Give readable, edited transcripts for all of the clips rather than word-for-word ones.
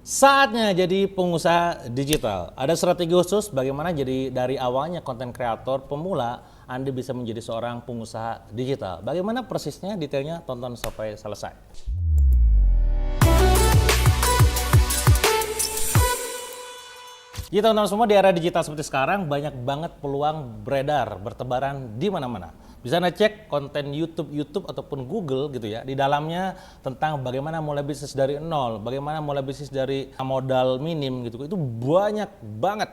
Saatnya jadi pengusaha digital. Ada strategi khusus bagaimana jadi dari awalnya konten kreator pemula, Anda bisa menjadi seorang pengusaha digital. Bagaimana persisnya, detailnya tonton sampai selesai. Jadi teman-teman semua, di era digital seperti sekarang banyak banget peluang beredar, bertebaran di mana-mana. Bisa Anda cek konten YouTube ataupun Google gitu ya. Di dalamnya tentang bagaimana mulai bisnis dari nol, bagaimana mulai bisnis dari modal minim gitu. Itu banyak banget.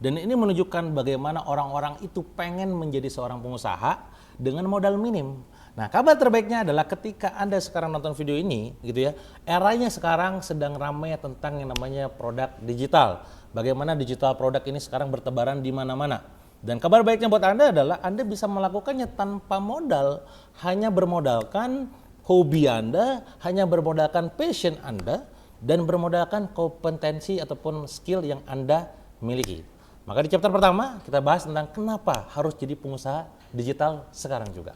Dan ini menunjukkan bagaimana orang-orang itu pengen menjadi seorang pengusaha dengan modal minim. Nah, kabar terbaiknya adalah ketika Anda sekarang nonton video ini gitu ya, eranya sekarang sedang ramai tentang yang namanya produk digital. Bagaimana digital produk ini sekarang bertebaran di mana-mana. Dan kabar baiknya buat Anda adalah Anda bisa melakukannya tanpa modal, hanya bermodalkan hobi Anda, hanya bermodalkan passion Anda, dan bermodalkan kompetensi ataupun skill yang Anda miliki. Maka di chapter pertama kita bahas tentang kenapa harus jadi pengusaha digital sekarang juga.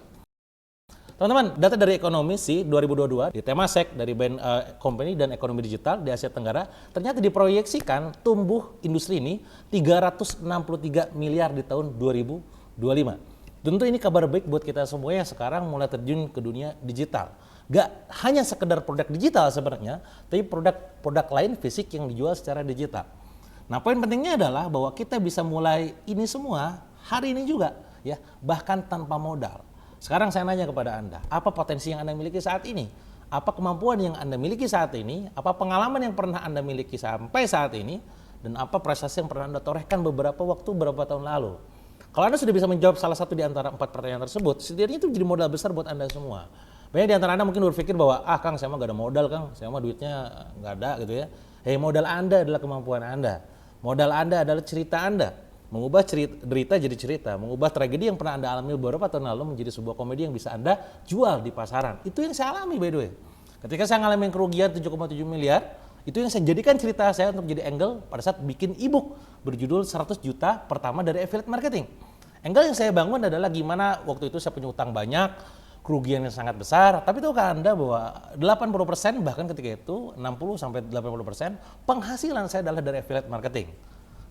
Teman-teman, data dari Ekonomisi 2022 di Temasek dari Bain Company dan Ekonomi Digital di Asia Tenggara ternyata diproyeksikan tumbuh industri ini 363 miliar di tahun 2025. Tentu ini kabar baik buat kita semua yang sekarang mulai terjun ke dunia digital. Gak hanya sekedar produk digital sebenarnya, tapi produk lain fisik yang dijual secara digital. Nah, poin pentingnya adalah bahwa kita bisa mulai ini semua hari ini juga ya, bahkan tanpa modal. Sekarang saya nanya kepada Anda, apa potensi yang Anda miliki saat ini? Apa kemampuan yang Anda miliki saat ini? Apa pengalaman yang pernah Anda miliki sampai saat ini? Dan apa prestasi yang pernah Anda torehkan beberapa tahun lalu? Kalau Anda sudah bisa menjawab salah satu di antara 4 pertanyaan tersebut, setidaknya itu jadi modal besar buat Anda semua. Banyak di antara Anda mungkin berpikir bahwa, Kang, saya mah gak ada modal, Kang. Saya mah duitnya gak ada gitu ya. Modal Anda adalah kemampuan Anda. Modal Anda adalah cerita Anda. Mengubah derita jadi cerita, mengubah tragedi yang pernah Anda alami beberapa tahun lalu menjadi sebuah komedi yang bisa Anda jual di pasaran. Itu yang saya alami, by the way. Ketika saya ngalamin kerugian 7,7 miliar, itu yang saya jadikan cerita saya untuk jadi angle pada saat bikin ebook berjudul 100 juta pertama dari affiliate marketing. Angle yang saya bangun adalah gimana waktu itu saya punya utang banyak, kerugian yang sangat besar, tapi tahukah Anda bahwa 80% bahkan ketika itu 60-80% penghasilan saya adalah dari affiliate marketing.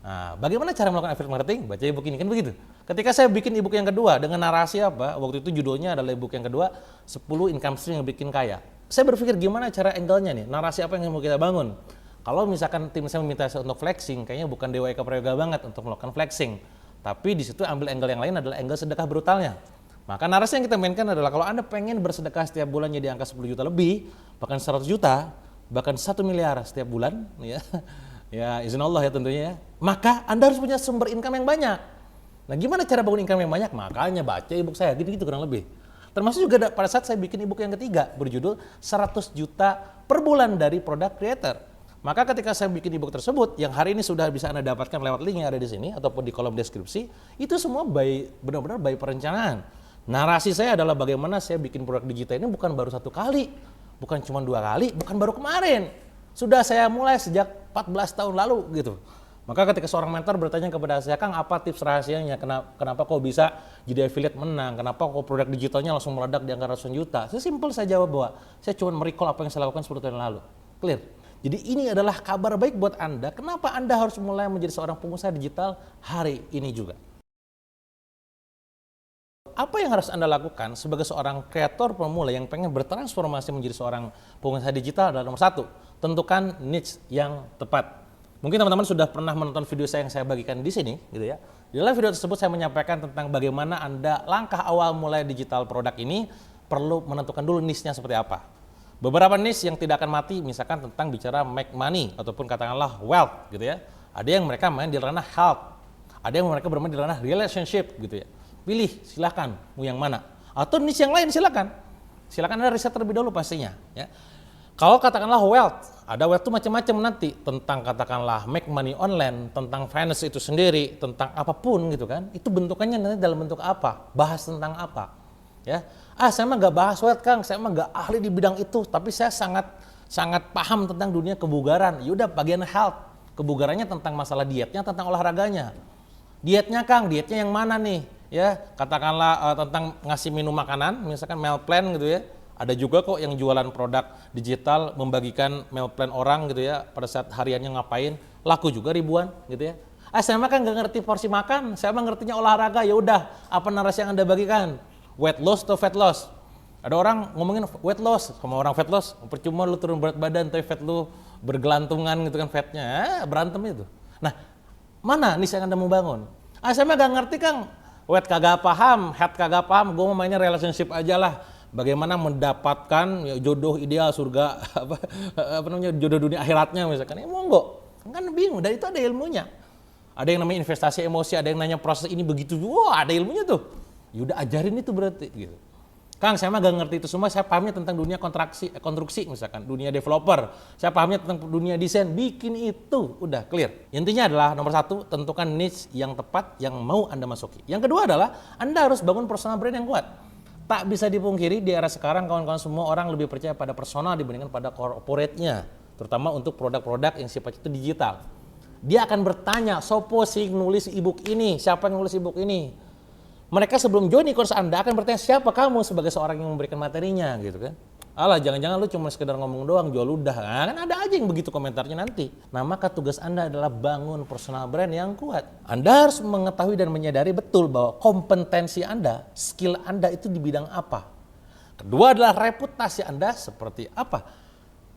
Nah, bagaimana cara melakukan affiliate marketing? Baca ebook ini kan begitu. Ketika saya bikin ebook yang kedua dengan narasi apa? Waktu itu judulnya adalah ebook yang kedua 10 income stream yang bikin kaya. Saya berpikir gimana cara angle-nya nih, narasi apa yang mau kita bangun. Kalau misalkan tim saya meminta saya untuk flexing, kayaknya bukan Dewa Eka Prayoga banget untuk melakukan flexing. Tapi di situ ambil angle yang lain adalah angle sedekah brutalnya. Maka narasi yang kita mainkan adalah kalau Anda pengen bersedekah setiap bulannya di angka 10 juta lebih, bahkan 100 juta, bahkan 1 miliar setiap bulan, ya izin Allah ya tentunya ya, maka Anda harus punya sumber income yang banyak. Nah, gimana cara bangun income yang banyak? Makanya baca ebook saya, gitu-gitu kurang lebih. Termasuk juga pada saat saya bikin ebook yang ketiga berjudul 100 juta per bulan dari product creator. Maka ketika saya bikin ebook tersebut yang hari ini sudah bisa Anda dapatkan lewat link yang ada di sini ataupun di kolom deskripsi, itu semua benar-benar by perencanaan. Narasi saya adalah bagaimana saya bikin produk digital ini bukan baru 1 kali, bukan cuma 2 kali, bukan baru kemarin. Sudah saya mulai sejak 14 tahun lalu gitu. Maka ketika seorang mentor bertanya kepada saya, Kang, apa tips rahasianya? Kenapa kok bisa jadi affiliate menang? Kenapa kok produk digitalnya langsung meledak di angka ratusan juta? Saya simpel, saya jawab bahwa saya cuma merecall apa yang saya lakukan 10 tahun lalu. Clear? Jadi ini adalah kabar baik buat Anda. Kenapa Anda harus mulai menjadi seorang pengusaha digital hari ini juga? Apa yang harus Anda lakukan sebagai seorang kreator pemula yang pengen bertransformasi menjadi seorang pengusaha digital adalah nomor 1, tentukan niche yang tepat. Mungkin teman-teman sudah pernah menonton video saya yang saya bagikan di sini, gitu ya. Di dalam video tersebut saya menyampaikan tentang bagaimana Anda langkah awal mulai digital produk ini perlu menentukan dulu niche-nya seperti apa. Beberapa niche yang tidak akan mati, misalkan tentang bicara make money ataupun katakanlah wealth, gitu ya. Ada yang mereka main di ranah health, ada yang mereka bermain di ranah relationship, gitu ya. Pilih, silahkan, mau yang mana. Atau niche yang lain silahkan. Silahkan Anda riset terlebih dahulu pastinya. Ya. Kalau katakanlah wealth, ada wealth itu macam-macam nanti. Tentang katakanlah make money online, tentang finance itu sendiri, tentang apapun gitu kan. Itu bentukannya nanti dalam bentuk apa, bahas tentang apa. Ya. Saya mah gak bahas wealth, Kang, saya mah gak ahli di bidang itu. Tapi saya sangat paham tentang dunia kebugaran. Yaudah bagian health, kebugarannya tentang masalah dietnya, tentang olahraganya. Dietnya, Kang, dietnya yang mana nih? Ya, katakanlah tentang ngasih minum makanan, misalkan meal plan gitu ya, Ada juga kok yang jualan produk digital, membagikan meal plan orang gitu ya, pada saat hariannya ngapain, laku juga ribuan gitu ya. Saya mah kan nggak ngerti porsi makan, saya mah ngertinya olahraga, ya udah, apa narasi yang Anda bagikan? Weight loss atau fat loss? Ada orang ngomongin weight loss, sama orang fat loss, percuma lu turun berat badan, tapi fat lu bergelantungan gitu kan fatnya, berantem itu. Nah, mana nih yang Anda mau bangun? Saya mah gak ngerti Kang, weight kagak paham, head kagak paham, gue mau mainnya relationship aja lah. Bagaimana mendapatkan ya, jodoh ideal surga, apa namanya, jodoh dunia akhiratnya misalkan, ya monggo. Kan bingung, dan itu ada ilmunya. Ada yang namanya investasi emosi, ada yang nanya proses ini begitu, wah ada ilmunya tuh. Yaudah ajarin itu berarti gitu. Kang, saya mah gak ngerti itu semua, saya pahamnya tentang dunia konstruksi misalkan, dunia developer. Saya pahamnya tentang dunia desain, bikin itu, udah clear. Intinya adalah nomor satu, tentukan niche yang tepat yang mau Anda masuki. Yang kedua adalah, Anda harus bangun personal brand yang kuat. Tak bisa dipungkiri di era sekarang kawan-kawan semua orang lebih percaya pada personal dibandingkan pada corporate-nya. Terutama untuk produk-produk yang sifatnya itu digital. Dia akan bertanya, sopo sih nulis e-book ini, siapa yang nulis e-book ini? Mereka sebelum join e-course Anda akan bertanya, siapa kamu sebagai seorang yang memberikan materinya gitu kan. Alah, jangan-jangan lu cuma sekedar ngomong doang, jual ludah. Nah, kan ada aja yang begitu komentarnya nanti. Nah, maka tugas Anda adalah bangun personal brand yang kuat. Anda harus mengetahui dan menyadari betul bahwa kompetensi Anda, skill Anda itu di bidang apa. Kedua adalah reputasi Anda seperti apa.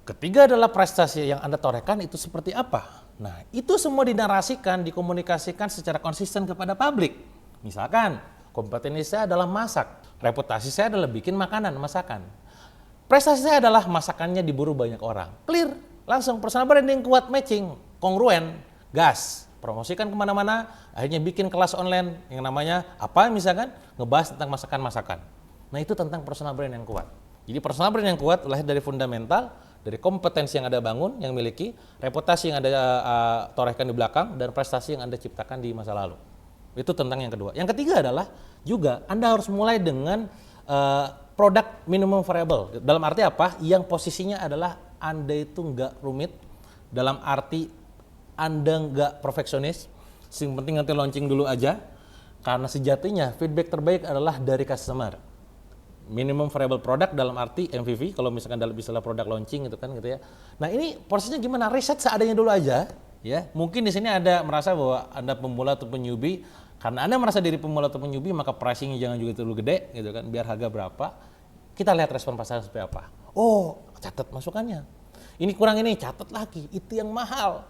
Ketiga adalah prestasi yang Anda torehkan itu seperti apa. Nah, itu semua dinarasikan, dikomunikasikan secara konsisten kepada publik. Misalkan, kompetensi saya adalah masak, reputasi saya adalah bikin makanan, masakan. Prestasi saya adalah masakannya diburu banyak orang. Clear, langsung personal branding kuat, matching, kongruen, gas. Promosikan kemana-mana, akhirnya bikin kelas online yang namanya apa misalkan, ngebahas tentang masakan-masakan. Nah itu tentang personal brand yang kuat. Jadi personal brand yang kuat lahir dari fundamental, dari kompetensi yang Anda bangun, yang miliki, reputasi yang Anda torehkan di belakang, dan prestasi yang Anda ciptakan di masa lalu. Itu tentang yang kedua. Yang ketiga adalah juga Anda harus mulai dengan produk minimum viable. Dalam arti apa? Yang posisinya adalah Anda itu nggak rumit, dalam arti Anda nggak perfeksionis, yang penting nanti launching dulu aja, karena sejatinya feedback terbaik adalah dari customer. Minimum viable product dalam arti MVP, kalau misalkan dalam istilah produk launching gitu kan gitu ya. Nah ini posisinya gimana? Riset seadanya dulu aja. Ya, mungkin di sini Anda merasa bahwa Anda pemula atau newbie, karena Anda merasa diri pemula atau newbie, maka pricingnya jangan juga terlalu gede, gitu kan, biar harga berapa, kita lihat respon pasar seperti apa. Oh, catat masukannya. Ini kurang ini, catat lagi, itu yang mahal.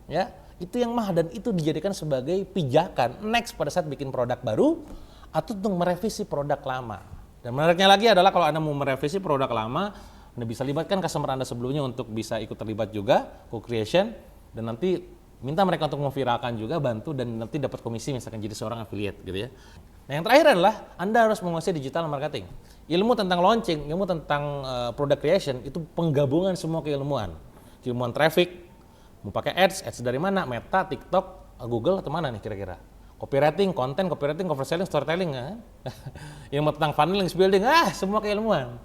Ya, itu yang mahal, dan itu dijadikan sebagai pijakan next pada saat bikin produk baru, atau untuk merevisi produk lama. Dan menariknya lagi adalah kalau Anda mau merevisi produk lama, Anda bisa libatkan customer Anda sebelumnya untuk bisa ikut terlibat juga, co-creation, dan nanti minta mereka untuk memviralkan juga, bantu, dan nanti dapat komisi misalkan jadi seorang affiliate gitu ya. Nah yang terakhir adalah Anda harus menguasai digital marketing. Ilmu tentang launching, ilmu tentang product creation itu penggabungan semua keilmuan. Ilmuwan traffic, mau pakai ads dari mana, Meta, TikTok, Google atau mana nih kira-kira. Copywriting, konten, conversion, storytelling, ilmu tentang funnel, link building, semua keilmuan.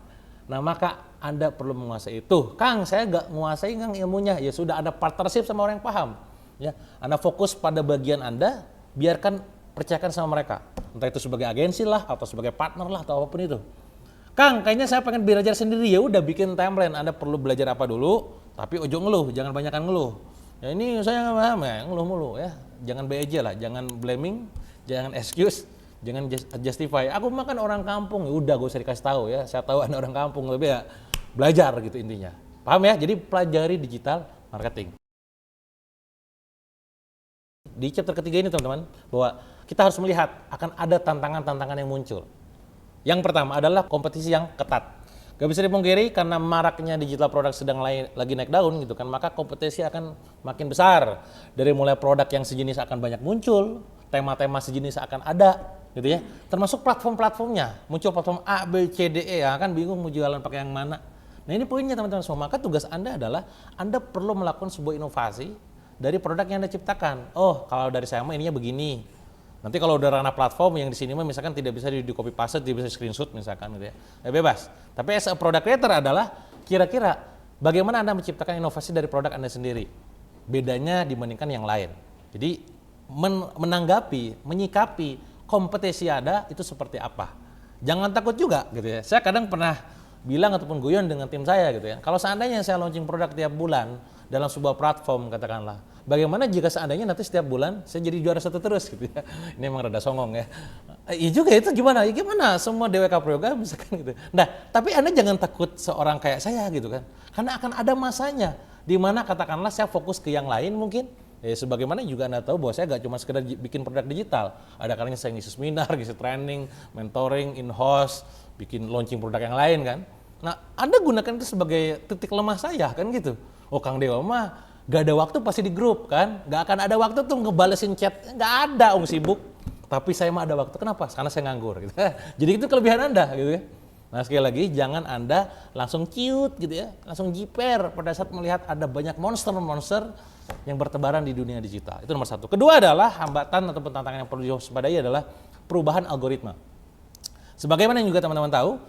Nah maka Anda perlu menguasai itu. Kang, saya nggak menguasai Kang ilmunya. Ya sudah, ada partnership sama orang yang paham. Ya, Anda fokus pada bagian Anda, biarkan percayakan sama mereka. Entah itu sebagai agensi lah, atau sebagai partner lah, atau apapun itu. Kang, kayaknya saya pengen belajar sendiri. Ya udah, bikin timeline. Anda perlu belajar apa dulu, tapi ojo ngeluh, jangan banyakan ngeluh. Ya ini saya nggak paham ya, ngeluh mulu ya. Jangan BEJ lah, jangan blaming, jangan excuse. Jangan justify. Aku makan orang kampung, ya udah gue usah dikasih tahu ya. Saya tahu Anda orang kampung, tapi ya belajar gitu intinya. Paham ya? Jadi pelajari digital marketing. Di chapter ketiga ini teman-teman, bahwa kita harus melihat akan ada tantangan-tantangan yang muncul. Yang pertama adalah kompetisi yang ketat. Gak bisa dipungkiri karena maraknya digital produk sedang lagi naik daun gitu kan, maka kompetisi akan makin besar. Dari mulai produk yang sejenis akan banyak muncul, tema-tema sejenis akan ada gitu ya. Termasuk platform-platformnya. Muncul platform A, B, C, D, E, ya kan bingung mau jualan pakai yang mana. Nah ini poinnya teman-teman semua. Maka tugas Anda adalah Anda perlu melakukan sebuah inovasi dari produk yang Anda ciptakan. Oh, kalau dari saya mah ininya begini. Nanti kalau udah ranah platform yang di sini mah misalkan tidak bisa di copy paste, tidak bisa screenshot misalkan gitu ya. Bebas. Tapi as a product creator adalah kira-kira bagaimana Anda menciptakan inovasi dari produk Anda sendiri. Bedanya dibandingkan yang lain. Jadi menanggapi, menyikapi kompetensi Anda itu seperti apa. Jangan takut juga gitu ya. Saya kadang pernah bilang ataupun guyon dengan tim saya gitu ya. Kalau seandainya saya launching produk tiap bulan dalam sebuah platform katakanlah, bagaimana jika seandainya nanti setiap bulan saya jadi juara satu terus gitu ya. Ini emang rada songong ya. Iya juga itu gimana? Ya gimana semua DWK Prayoga misalkan gitu. Nah, tapi Anda jangan takut seorang kayak saya gitu kan. Karena akan ada masanya di mana katakanlah saya fokus ke yang lain mungkin. Sebagaimana juga Anda tahu bahwa saya gak cuma sekedar bikin produk digital. Ada kalanya saya ngisi seminar, ngisi training, mentoring, in-house, bikin launching produk yang lain kan. Nah, Anda gunakan itu sebagai titik lemah saya kan gitu. Oh, Kang Dewa mah gak ada waktu pasti di grup kan. Gak akan ada waktu tuh ngebalesin chat. Gak ada, sibuk. Tapi saya mah ada waktu. Kenapa? Karena saya nganggur gitu. Jadi itu kelebihan Anda gitu ya. Nah, sekali lagi jangan Anda langsung ciut gitu ya. Langsung jiper pada saat melihat ada banyak monster-monster yang bertebaran di dunia digital. Itu nomor satu. Kedua adalah hambatan ataupun tantangan yang perlu diwaspadai adalah perubahan algoritma. Sebagaimana yang juga teman-teman tahu,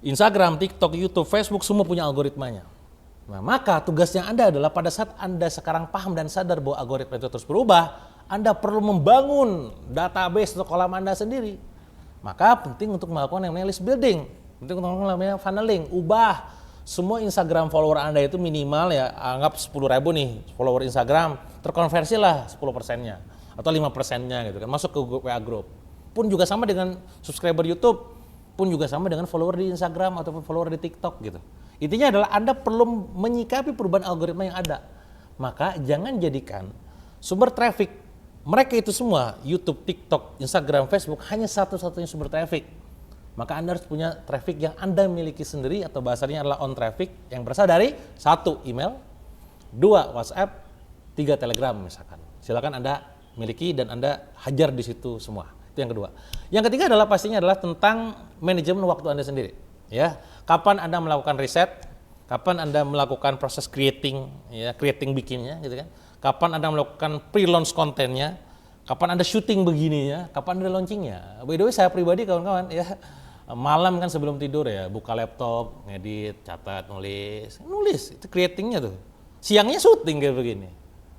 Instagram, TikTok, YouTube, Facebook semua punya algoritmanya. Nah, maka tugasnya Anda adalah pada saat Anda sekarang paham dan sadar bahwa algoritma itu terus berubah, Anda perlu membangun database atau kolam Anda sendiri. Maka penting untuk melakukan yang namanya list building, penting untuk melakukan yang namanya funneling, ubah semua Instagram follower Anda itu minimal ya, anggap 10.000 nih follower Instagram, terkonversilah 10%-nya atau 5%-nya gitu kan, masuk ke WA group. Pun juga sama dengan subscriber YouTube, pun juga sama dengan follower di Instagram ataupun follower di TikTok gitu. Intinya adalah Anda perlu menyikapi perubahan algoritma yang ada. Maka jangan jadikan sumber traffic mereka itu semua, YouTube, TikTok, Instagram, Facebook hanya satu-satunya sumber traffic. Maka Anda harus punya traffic yang Anda miliki sendiri atau bahasanya adalah on traffic yang berasal dari 1. Email, 2. WhatsApp, 3. Telegram misalkan. Silakan Anda miliki dan Anda hajar di situ semua. Itu yang kedua. Yang ketiga adalah pastinya adalah tentang manajemen waktu Anda sendiri. Ya, kapan Anda melakukan riset, kapan Anda melakukan proses creating bikinnya gitu kan. Kapan Anda melakukan pre-launch kontennya, kapan Anda syuting begininya, kapan Anda launchingnya. By the way, saya pribadi kawan-kawan ya, malam kan sebelum tidur ya, buka laptop, ngedit, catat, nulis, itu creatingnya tuh. Siangnya syuting kayak begini,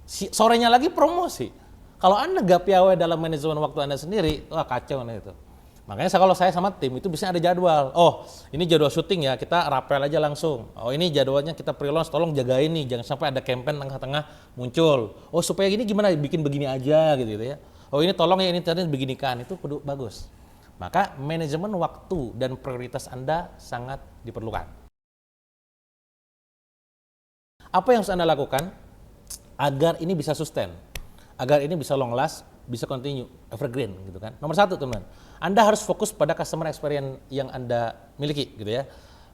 sorenya lagi promosi. Kalau Anda gak piawai dalam manajemen waktu Anda sendiri, wah kacau nih itu. Makanya kalau saya sama tim itu biasanya ada jadwal. Oh, ini jadwal syuting ya, kita rapel aja langsung. Oh, ini jadwalnya kita pre-launch, tolong jagain nih, jangan sampai ada campaign tengah-tengah muncul. Oh, supaya gini gimana, bikin begini aja gitu ya. Oh, ini tolong ya, ini tadi beginikan, itu kudu bagus. Maka manajemen waktu dan prioritas Anda sangat diperlukan. Apa yang harus Anda lakukan agar ini bisa sustain, agar ini bisa long last, bisa continue, evergreen gitu kan. Nomor 1 teman, Anda harus fokus pada customer experience yang Anda miliki gitu ya.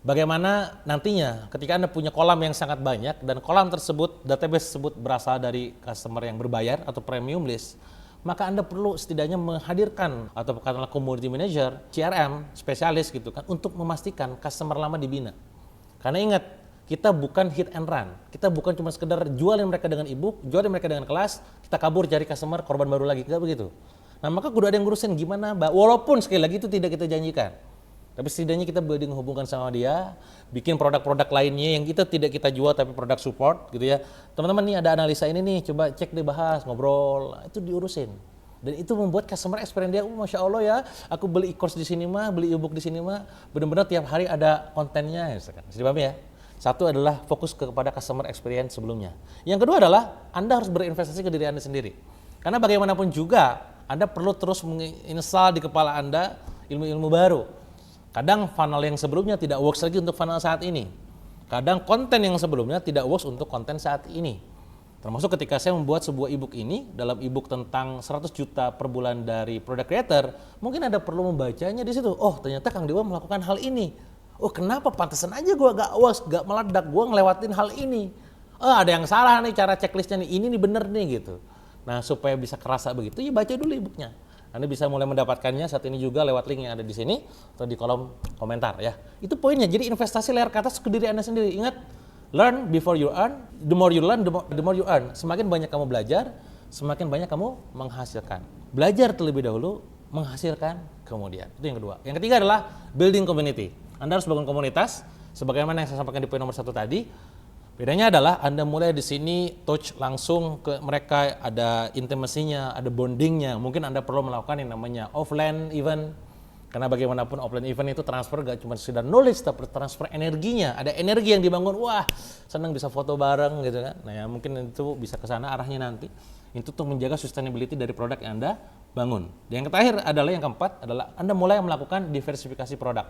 Bagaimana nantinya ketika Anda punya kolam yang sangat banyak dan kolam tersebut, database tersebut berasal dari customer yang berbayar atau premium list, maka Anda perlu setidaknya menghadirkan atau katakanlah community manager, CRM, spesialis gitu kan, untuk memastikan customer lama dibina. Karena ingat, kita bukan hit and run, kita bukan cuma sekedar jualin mereka dengan ebook, jualin mereka dengan kelas, kita kabur cari customer, korban baru lagi, tidak begitu. Nah, maka kudu ada yang ngurusin gimana, Mbak, walaupun sekali lagi itu tidak kita janjikan. Tapi setidaknya kita building hubungan sama dia, bikin produk-produk lainnya yang kita tidak kita jual tapi produk support gitu ya. Teman-teman nih ada analisa ini nih, coba cek deh, bahas, ngobrol, itu diurusin. Dan itu membuat customer experience dia, Masya Allah ya, aku beli e-course di sini mah, beli e-book di sini mah, benar-benar tiap hari ada kontennya. Bisa dipahami ya? 1 adalah fokus kepada customer experience sebelumnya. Yang kedua adalah Anda harus berinvestasi ke diri Anda sendiri. Karena bagaimanapun juga, Anda perlu terus menginstal di kepala Anda ilmu-ilmu baru. Kadang funnel yang sebelumnya tidak works lagi untuk funnel saat ini. Kadang konten yang sebelumnya tidak works untuk konten saat ini. Termasuk ketika saya membuat sebuah ebook ini, dalam ebook tentang 100 juta per bulan dari product creator, mungkin Anda perlu membacanya di situ. Oh, ternyata Kang Dewa melakukan hal ini. Oh, kenapa pantesan aja gue gak works, gak meledak, gue ngelewatin hal ini. Oh, ada yang salah nih cara checklistnya nih, ini nih bener nih gitu. Nah, supaya bisa kerasa begitu, ya baca dulu ebooknya. Anda bisa mulai mendapatkannya saat ini juga lewat link yang ada di sini atau di kolom komentar ya. Itu poinnya. Jadi investasi layar ke atas ke diri Anda sendiri. Ingat, learn before you earn. The more you learn, the more you earn. Semakin banyak kamu belajar, semakin banyak kamu menghasilkan. Belajar terlebih dahulu, menghasilkan kemudian. Itu yang kedua. Yang ketiga adalah building community. Anda harus bangun komunitas. Sebagaimana yang saya sampaikan di poin nomor 1 tadi. Bedanya adalah Anda mulai di sini touch langsung ke mereka, ada intimasinya, ada bondingnya. Mungkin Anda perlu melakukan yang namanya offline event, Karena bagaimanapun offline event itu transfer gak cuma sekedar knowledge, tapi transfer energinya. Ada energi yang dibangun, wah senang bisa foto bareng gitu kan. Nah ya mungkin itu bisa ke sana arahnya nanti. Itu untuk menjaga sustainability dari produk yang Anda bangun. Dan yang terakhir adalah yang keempat adalah Anda mulai melakukan diversifikasi produk.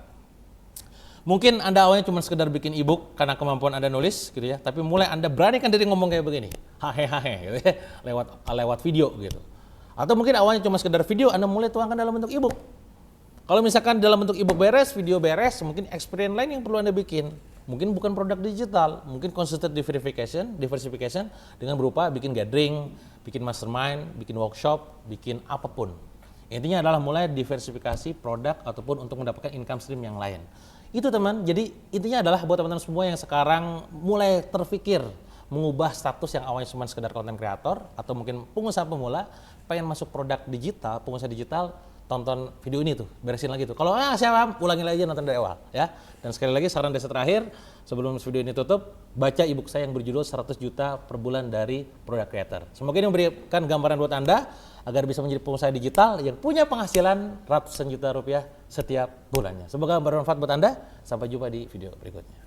Mungkin Anda awalnya cuma sekedar bikin e-book karena kemampuan Anda nulis gitu ya, tapi mulai Anda beranikan diri ngomong kayak begini, hahe gitu ya, lewat video gitu. Atau mungkin awalnya cuma sekedar video, Anda mulai tuangkan dalam bentuk e-book. Kalau misalkan dalam bentuk e-book beres, video beres, mungkin experience lain yang perlu Anda bikin. Mungkin bukan produk digital, mungkin consistent diversification dengan berupa bikin gathering, bikin mastermind, bikin workshop, bikin apapun. Intinya adalah mulai diversifikasi produk ataupun untuk mendapatkan income stream yang lain. Itu teman, jadi intinya adalah buat teman-teman semua yang sekarang mulai terpikir mengubah status yang awalnya cuma sekedar content creator atau mungkin pengusaha pemula, pengen masuk produk digital, pengusaha digital, tonton video ini tuh, beresin lagi tuh. Kalau siapa, ulangin lagi nonton dari awal ya. Dan sekali lagi saran desa terakhir, sebelum video ini tutup, baca ebook saya yang berjudul 100 juta per bulan dari product creator. Semoga ini memberikan gambaran buat Anda agar bisa menjadi pengusaha digital yang punya penghasilan ratusan juta rupiah setiap bulannya. Semoga bermanfaat buat Anda. Sampai jumpa di video berikutnya.